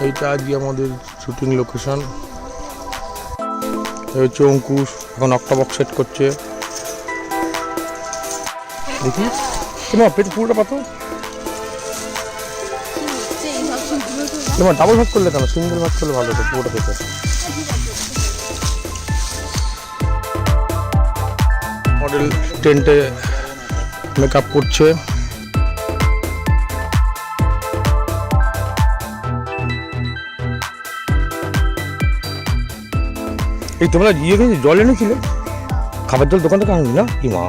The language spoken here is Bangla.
এইটা আজকে আমাদের শুটিং লোকেশন। এই হচ্ছে অঙ্কুশ, এখন অক্টোবক সেট করছে। দেখি তোমার পেট পুরোটা পাতো, তোমার ডাবল ভাগ করলে কেন, সিঙ্গেল ভাগ করলে ভালো হতো পুরোটা পেতে। মডেল টেন্টে মেকআপ করছে। এই তোমরা গিয়ে কিন্তু জল এনেছিলে, খাবার জল দোকান থেকে আনবি না কি মা?